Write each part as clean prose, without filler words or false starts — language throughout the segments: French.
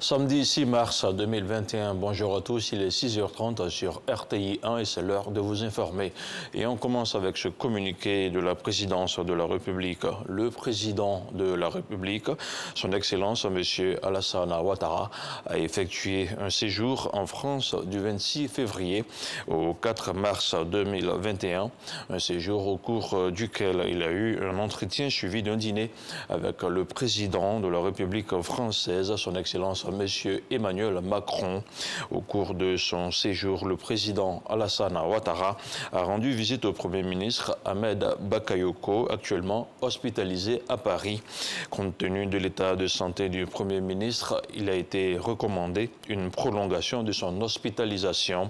Samedi 6 mars 2021, bonjour à tous, il est 6h30 sur RTI 1 et c'est l'heure de vous informer. Et on commence avec ce communiqué de la présidence de la République. Le président de la République, son Excellence M. Alassane Ouattara, a effectué un séjour en France du 26 février au 4 mars 2021. Un séjour au cours duquel il a eu un entretien suivi d'un dîner avec le président de la République française, son Excellence M. Emmanuel Macron. Au cours de son séjour, le président Alassane Ouattara a rendu visite au Premier ministre Ahmed Bakayoko, actuellement hospitalisé à Paris. Compte tenu de l'état de santé du Premier ministre, il a été recommandé une prolongation de son hospitalisation.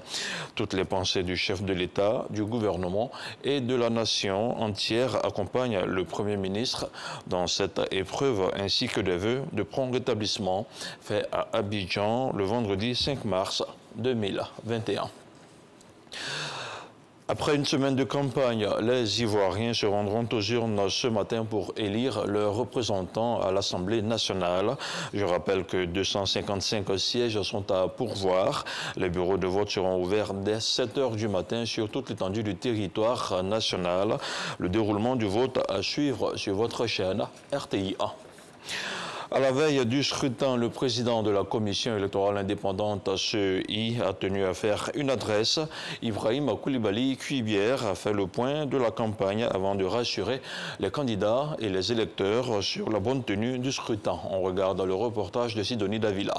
Toutes les pensées du chef de l'État, du gouvernement et de la nation entière accompagnent le Premier ministre dans cette épreuve, ainsi que des vœux de prompt rétablissement fait à Abidjan le vendredi 5 mars 2021. Après une semaine de campagne, les Ivoiriens se rendront aux urnes ce matin pour élire leurs représentants à l'Assemblée nationale. Je rappelle que 255 sièges sont à pourvoir. Les bureaux de vote seront ouverts dès 7 h du matin sur toute l'étendue du territoire national. Le déroulement du vote à suivre sur votre chaîne RTI 1. À la veille du scrutin, le président de la Commission électorale indépendante, CEI, a tenu à faire une adresse. Ibrahim Koulibaly Cuibière a fait le point de la campagne avant de rassurer les candidats et les électeurs sur la bonne tenue du scrutin. On regarde le reportage de Sidonie Davila.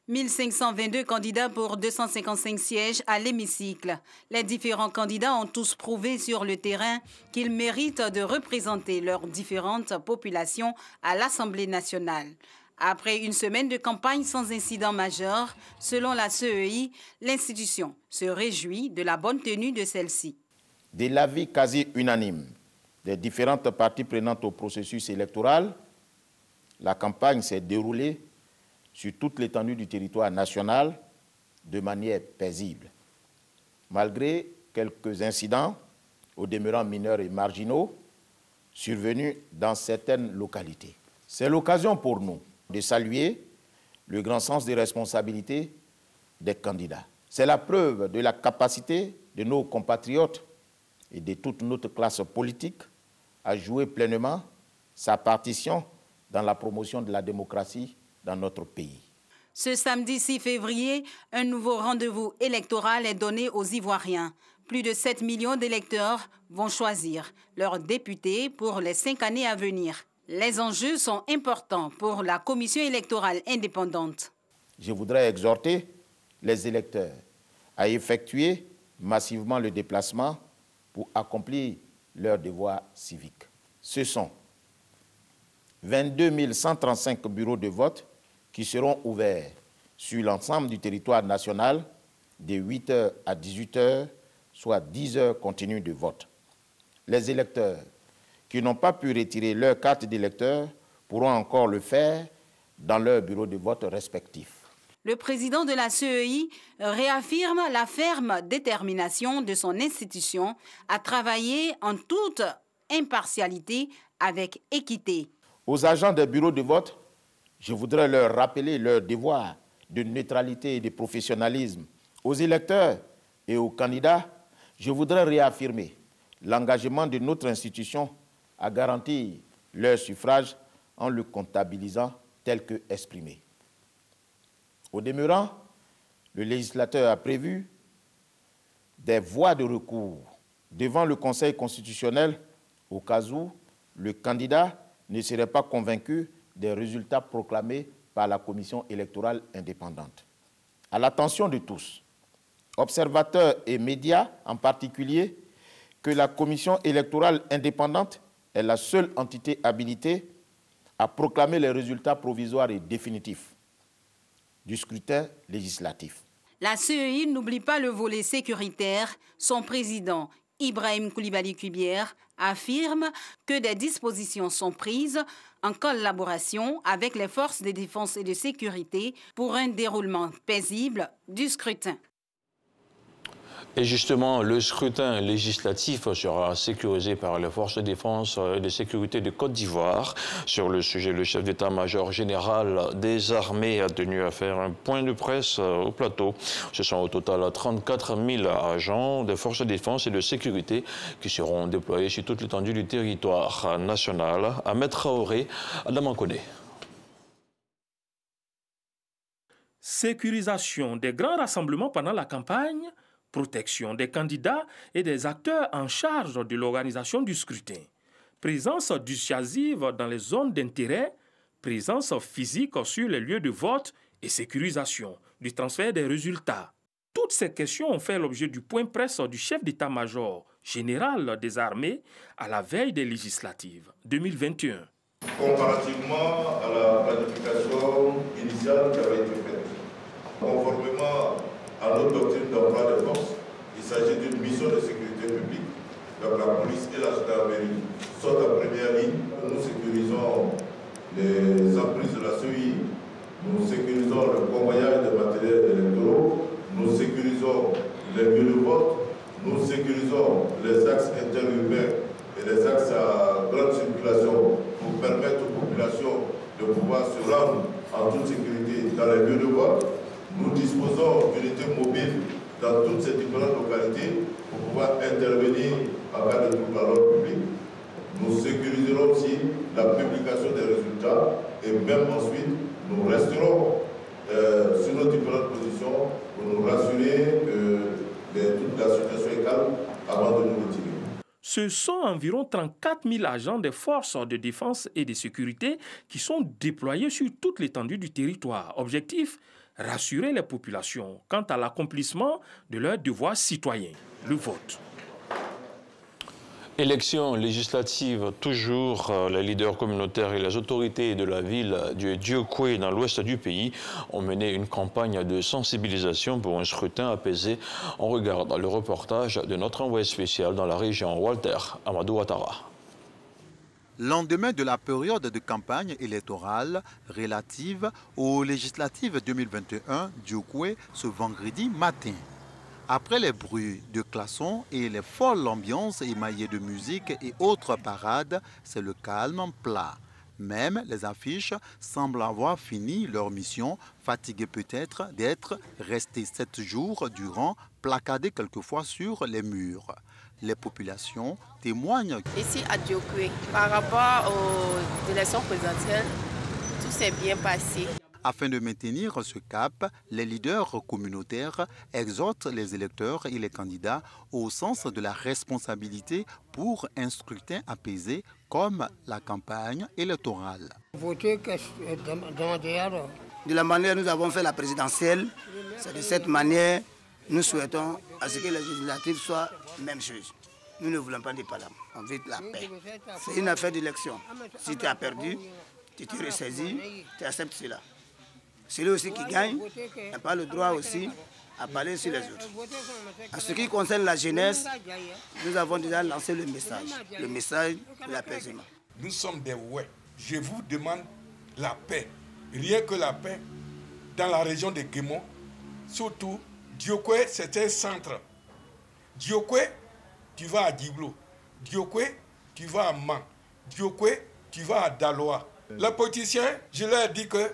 1522 candidats pour 255 sièges à l'hémicycle. Les différents candidats ont tous prouvé sur le terrain qu'ils méritent de représenter leurs différentes populations à l'Assemblée nationale. Après une semaine de campagne sans incident majeur, selon la CEI, l'institution se réjouit de la bonne tenue de celle-ci. De l'avis quasi unanime des différentes parties prenantes au processus électoral, la campagne s'est déroulée sur toute l'étendue du territoire national de manière paisible. Malgré quelques incidents, au demeurant mineurs et marginaux, survenus dans certaines localités. C'est l'occasion pour nous de saluer le grand sens des responsabilités des candidats. C'est la preuve de la capacité de nos compatriotes et de toute notre classe politique à jouer pleinement sa partition dans la promotion de la démocratie dans notre pays. Ce samedi 6 février, un nouveau rendez-vous électoral est donné aux Ivoiriens. Plus de 7 millions d'électeurs vont choisir leurs députés pour les 5 années à venir. Les enjeux sont importants pour la Commission électorale indépendante. Je voudrais exhorter les électeurs à effectuer massivement le déplacement pour accomplir leurs devoirs civiques. Ce sont 22 135 bureaux de vote qui seront ouverts sur l'ensemble du territoire national de 8 h à 18 h, soit 10 heures continues de vote. Les électeurs qui n'ont pas pu retirer leur carte d'électeur pourront encore le faire dans leur bureau de vote respectif. Le président de la CEI réaffirme la ferme détermination de son institution à travailler en toute impartialité avec équité. Aux agents des bureaux de vote, je voudrais leur rappeler leur devoir de neutralité et de professionnalisme. Aux électeurs et aux candidats, je voudrais réaffirmer l'engagement de notre institution à garantir leur suffrage en le comptabilisant tel que exprimé. Au demeurant, le législateur a prévu des voies de recours devant le Conseil constitutionnel au cas où le candidat ne serait pas convaincu des résultats proclamés par la Commission électorale indépendante. À l'attention de tous, observateurs et médias en particulier, que la Commission électorale indépendante est la seule entité habilitée à proclamer les résultats provisoires et définitifs du scrutin législatif. La CEI n'oublie pas le volet sécuritaire. Son président, Ibrahim Koulibaly Cuibière, affirme que des dispositions sont prises en collaboration avec les forces de défense et de sécurité pour un déroulement paisible du scrutin. Et justement, le scrutin législatif sera sécurisé par les forces de défense et de sécurité de Côte d'Ivoire. Sur le sujet, le chef d'état-major général des armées a tenu à faire un point de presse au plateau. Ce sont au total 34 000 agents des forces de défense et de sécurité qui seront déployés sur toute l'étendue du territoire national. Ahmed Traoré, Adam Koné. Sécurisation des grands rassemblements pendant la campagne, protection des candidats et des acteurs en charge de l'organisation du scrutin, présence dissuasive dans les zones d'intérêt, présence physique sur les lieux de vote et sécurisation du transfert des résultats. Toutes ces questions ont fait l'objet du point presse du chef d'état-major général des armées à la veille des législatives 2021. Comparativement à la planification initiale qui avait été faite, conformément à notre doctrine d'emploi des forces, il s'agit d'une mission de sécurité publique. Donc la police et la gendarmerie sont en première ligne. Nous sécurisons les emprises de la CEI, nous sécurisons le convoyage des matériels électoraux, nous sécurisons les lieux de vote, nous sécurisons les axes interurbains et les axes à grande circulation pour permettre aux populations de pouvoir se rendre en toute sécurité dans les lieux de vote. Nous disposons d'unités mobiles dans toutes ces différentes localités pour pouvoir intervenir en cas de trouble à l'ordre public. Nous sécuriserons aussi la publication des résultats et même ensuite, nous resterons sur nos différentes positions pour nous rassurer que toute la situation est calme avant de nous retirer. Ce sont environ 34 000 agents des forces de défense et de sécurité qui sont déployés sur toute l'étendue du territoire. Objectif, rassurer les populations quant à l'accomplissement de leurs devoirs citoyens, le vote. Élections législatives, toujours, les leaders communautaires et les autorités de la ville du Diokwe dans l'ouest du pays ont mené une campagne de sensibilisation pour un scrutin apaisé. On regarde le reportage de notre envoyé spécial dans la région, Walter Amadou Ouattara. Lendemain de la période de campagne électorale relative aux législatives 2021, Diokwe, ce vendredi matin. Après les bruits de klaxons et les folles ambiances émaillées de musique et autres parades, c'est le calme plat. Même les affiches semblent avoir fini leur mission, fatiguées peut-être d'être restées 7 jours durant, placardées quelquefois sur les murs. Les populations témoignent. Ici à Diokwe, par rapport aux élections présidentielles, tout s'est bien passé. Afin de maintenir ce cap, les leaders communautaires exhortent les électeurs et les candidats au sens de la responsabilité pour un scrutin apaisé comme la campagne électorale. De la manière dont nous avons fait la présidentielle, c'est de cette manière nous souhaitons à ce que les législatives soient la même chose. Nous ne voulons pas de parlement, on veut de la paix. C'est une affaire d'élection. Si tu as perdu, tu te ressaisis, tu acceptes cela. Celui aussi qui gagne n'a pas le droit aussi à parler sur les autres. En ce qui concerne la jeunesse, nous avons déjà lancé le message de l'apaisement. Nous sommes des ouais. Je vous demande la paix. Rien que la paix dans la région de Guémon. Surtout, Diokwe, c'est un centre. Diokwe, tu vas à Diblo. Diokwe, tu vas à Man. Diokwe, tu vas à Daloa. Les politiciens, je leur dis que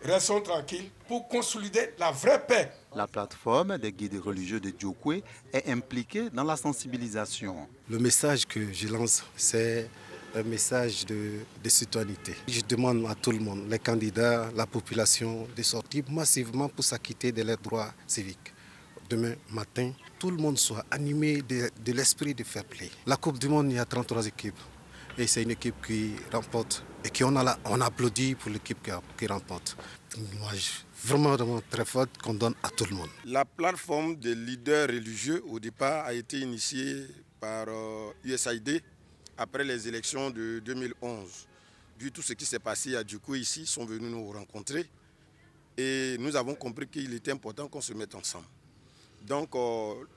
restons tranquilles pour consolider la vraie paix. La plateforme des guides religieux de Diokwe est impliquée dans la sensibilisation. Le message que je lance, c'est un message de citoyenneté. Je demande à tout le monde, les candidats, la population, de sortir massivement pour s'acquitter de leurs droits civiques. Demain matin, tout le monde soit animé de l'esprit de fair play. La Coupe du Monde, il y a 33 équipes. Et c'est une équipe qui remporte. Et on applaudit pour l'équipe qui remporte. Moi, vraiment très forte qu'on donne à tout le monde. La plateforme des leaders religieux, au départ, a été initiée par USAID après les élections de 2011. Vu tout ce qui s'est passé à Diokwe ici, ils sont venus nous rencontrer. Et nous avons compris qu'il était important qu'on se mette ensemble. Donc,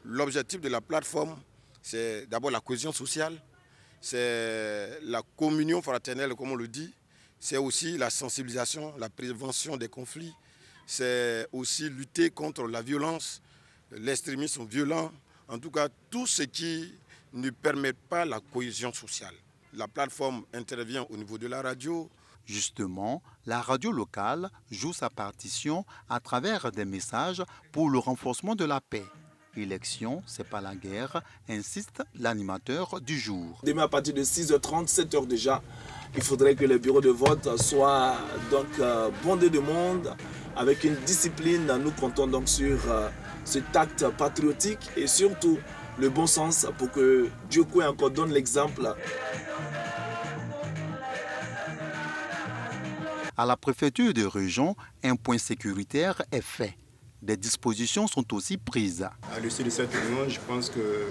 l'objectif de la plateforme, c'est d'abord la cohésion sociale, c'est la communion fraternelle, comme on le dit, c'est aussi la sensibilisation, la prévention des conflits, c'est aussi lutter contre la violence, l'extrémisme violent, en tout cas tout ce qui ne permet pas la cohésion sociale. La plateforme intervient au niveau de la radio. Justement, la radio locale joue sa partition à travers des messages pour le renforcement de la paix. Élection, c'est pas la guerre, insiste l'animateur du jour. Demain à partir de 6h30, 7h déjà, il faudrait que les bureaux de vote soient donc bondés de monde avec une discipline. Nous comptons donc sur cet acte patriotique et surtout le bon sens pour que Diokwe encore donne l'exemple. À la préfecture de région, un point sécuritaire est fait. Des dispositions sont aussi prises. À l'issue de cette réunion, je pense que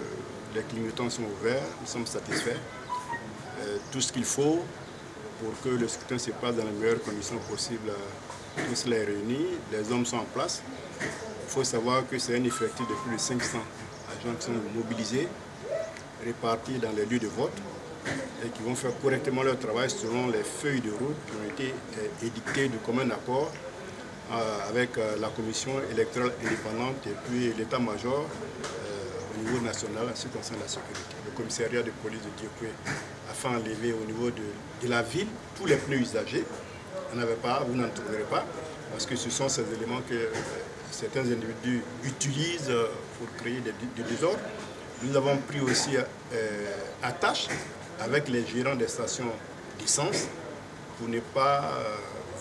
les clignotants sont ouverts, nous sommes satisfaits. Tout ce qu'il faut pour que le scrutin se passe dans les meilleures conditions possibles, tout cela est réuni, les hommes sont en place. Il faut savoir que c'est un effectif de plus de 500 agents qui sont mobilisés, répartis dans les lieux de vote et qui vont faire correctement leur travail selon les feuilles de route qui ont été édictées de commun accord avec la commission électorale indépendante et puis l'état-major au niveau national en ce qui concerne la sécurité. Le commissariat de police de Diokwe a fait enlever au niveau de la ville tous les pneus usagés. Vous n'en trouverez pas, parce que ce sont ces éléments que certains individus utilisent pour créer des désordres. Nous avons pris aussi attache avec les gérants des stations d'essence pour ne pas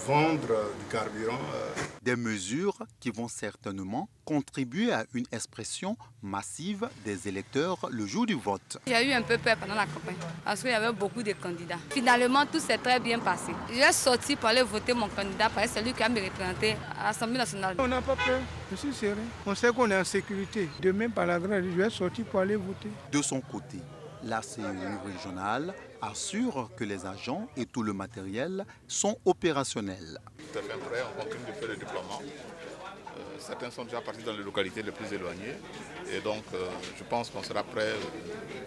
vendre du carburant. Des mesures qui vont certainement contribuer à une expression massive des électeurs le jour du vote. J'ai eu un peu peur pendant la campagne parce qu'il y avait beaucoup de candidats. Finalement, tout s'est très bien passé. J'ai sorti pour aller voter mon candidat parce que c'est lui qui va me représenter à l'Assemblée nationale. On n'a pas peur, je suis sérieux. On sait qu'on est en sécurité. Demain, par la grâce, je vais sortir pour aller voter. De son côté, la CEU régionale assure que les agents et tout le matériel sont opérationnels. Tout à fait prêt, on continue de faire le déploiement. Certains sont déjà partis dans les localités les plus éloignées et donc je pense qu'on sera prêt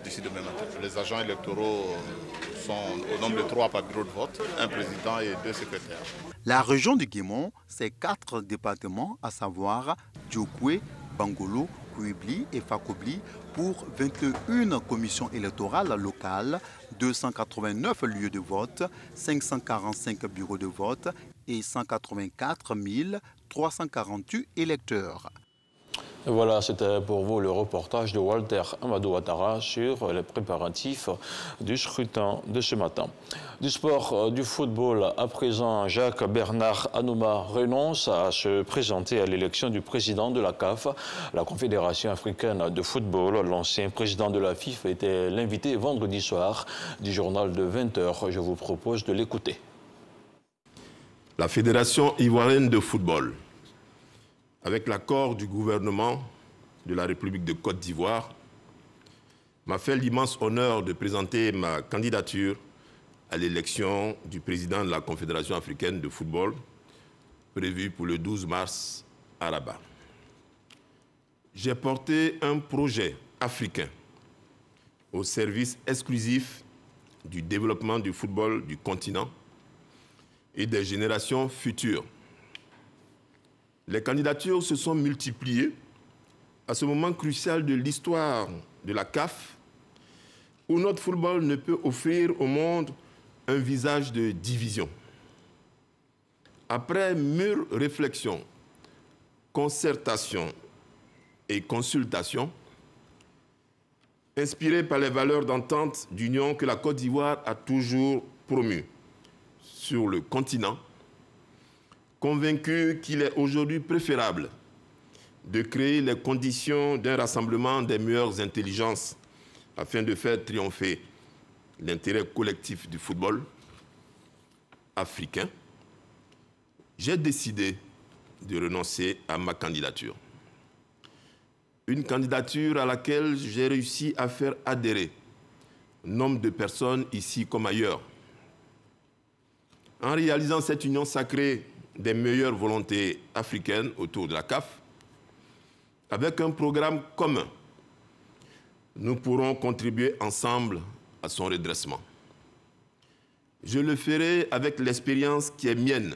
d'ici demain matin. Les agents électoraux sont au nombre de 3 par bureau de vote, un président et 2 secrétaires. La région du Guémon, c'est 4 départements, à savoir Diokwe, Bangolo, Kouibli et Fakobli pour 21 commissions électorales locales, 289 lieux de vote, 545 bureaux de vote et 184 348 électeurs. Et voilà, c'était pour vous le reportage de Walter Amadou Ouattara sur les préparatifs du scrutin de ce matin. Du sport, du football, à présent, Jacques Bernard Anouma renonce à se présenter à l'élection du président de la CAF, la Confédération africaine de football. L'ancien président de la FIFA était l'invité vendredi soir du journal de 20h. Je vous propose de l'écouter. La Fédération ivoirienne de football, avec l'accord du gouvernement de la République de Côte d'Ivoire, m'a fait l'immense honneur de présenter ma candidature à l'élection du président de la Confédération africaine de football, prévue pour le 12 mars à Rabat. J'ai porté un projet africain au service exclusif du développement du football du continent et des générations futures. Les candidatures se sont multipliées à ce moment crucial de l'histoire de la CAF, où notre football ne peut offrir au monde un visage de division. Après mûre réflexion, concertation et consultation, inspiré par les valeurs d'entente d'union que la Côte d'Ivoire a toujours promues sur le continent, convaincu qu'il est aujourd'hui préférable de créer les conditions d'un rassemblement des meilleures intelligences afin de faire triompher l'intérêt collectif du football africain, j'ai décidé de renoncer à ma candidature. Une candidature à laquelle j'ai réussi à faire adhérer nombre de personnes ici comme ailleurs. En réalisant cette union sacrée des meilleures volontés africaines autour de la CAF, avec un programme commun, nous pourrons contribuer ensemble à son redressement. Je le ferai avec l'expérience qui est mienne,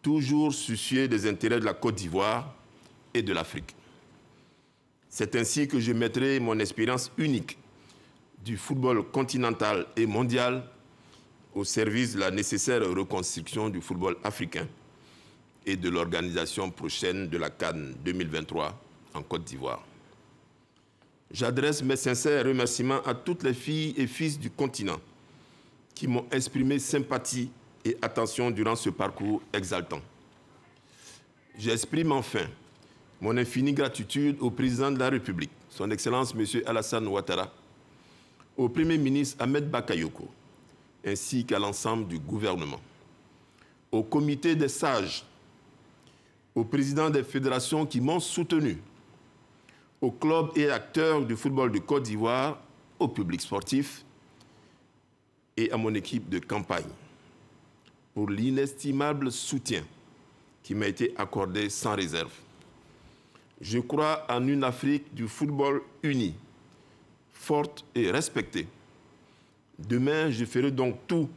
toujours soucieux des intérêts de la Côte d'Ivoire et de l'Afrique. C'est ainsi que je mettrai mon expérience unique du football continental et mondial au service de la nécessaire reconstruction du football africain et de l'organisation prochaine de la CAN 2023 en Côte d'Ivoire. J'adresse mes sincères remerciements à toutes les filles et fils du continent qui m'ont exprimé sympathie et attention durant ce parcours exaltant. J'exprime enfin mon infinie gratitude au président de la République, son Excellence M. Alassane Ouattara, au Premier ministre Ahmed Bakayoko, ainsi qu'à l'ensemble du gouvernement, au comité des sages, aux présidents des fédérations qui m'ont soutenu, aux clubs et acteurs du football de Côte d'Ivoire, au public sportif et à mon équipe de campagne pour l'inestimable soutien qui m'a été accordé sans réserve. Je crois en une Afrique du football unie, forte et respectée. Demain, je ferai donc tout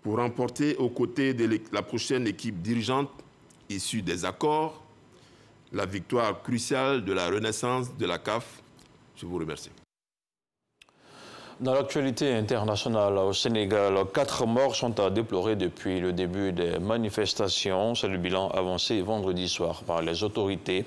pour remporter aux côtés de la prochaine équipe dirigeante issue des accords la victoire cruciale de la renaissance de la CAF. Je vous remercie. Dans l'actualité internationale au Sénégal, 4 morts sont à déplorer depuis le début des manifestations. C'est le bilan avancé vendredi soir par les autorités.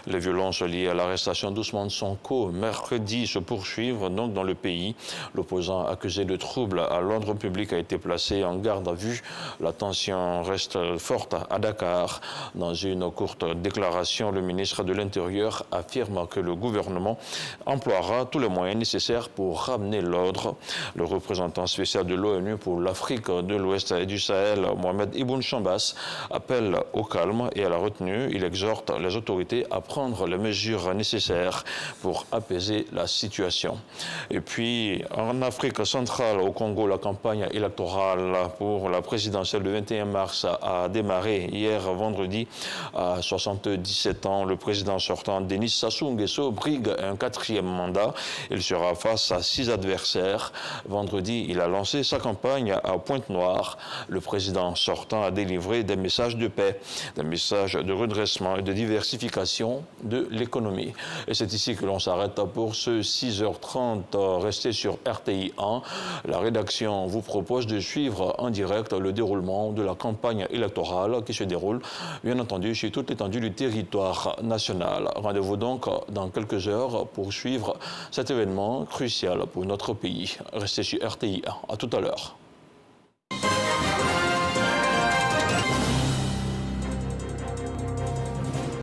Les violences liées à l'arrestation d'Ousmane Sonko mercredi se poursuivent donc dans le pays. L'opposant accusé de troubles à l'ordre public a été placé en garde à vue. La tension reste forte à Dakar. Dans une courte déclaration, le ministre de l'Intérieur affirme que le gouvernement emploiera tous les moyens nécessaires pour ramener l'ordre. Le représentant spécial de l'ONU pour l'Afrique de l'Ouest et du Sahel, Mohamed Ibn Chambas, appelle au calme et à la retenue. Il exhorte les autorités à prendre les mesures nécessaires pour apaiser la situation. Et puis, en Afrique centrale, au Congo, la campagne électorale pour la présidentielle du 21 mars a démarré hier vendredi à 77 ans. Le président sortant, Denis Sassou Nguesso, brigue un 4e mandat. Il sera face à 6 adversaires. Vendredi, il a lancé sa campagne à Pointe-Noire. Le président sortant a délivré des messages de paix, des messages de redressement et de diversification de l'économie. Et c'est ici que l'on s'arrête pour ce 6h30. Restez sur RTI 1. La rédaction vous propose de suivre en direct le déroulement de la campagne électorale qui se déroule, bien entendu, sur toute l'étendue du territoire national. Rendez-vous donc dans quelques heures pour suivre cet événement crucial pour notre pays. Restez sur RTI 1. À tout à l'heure.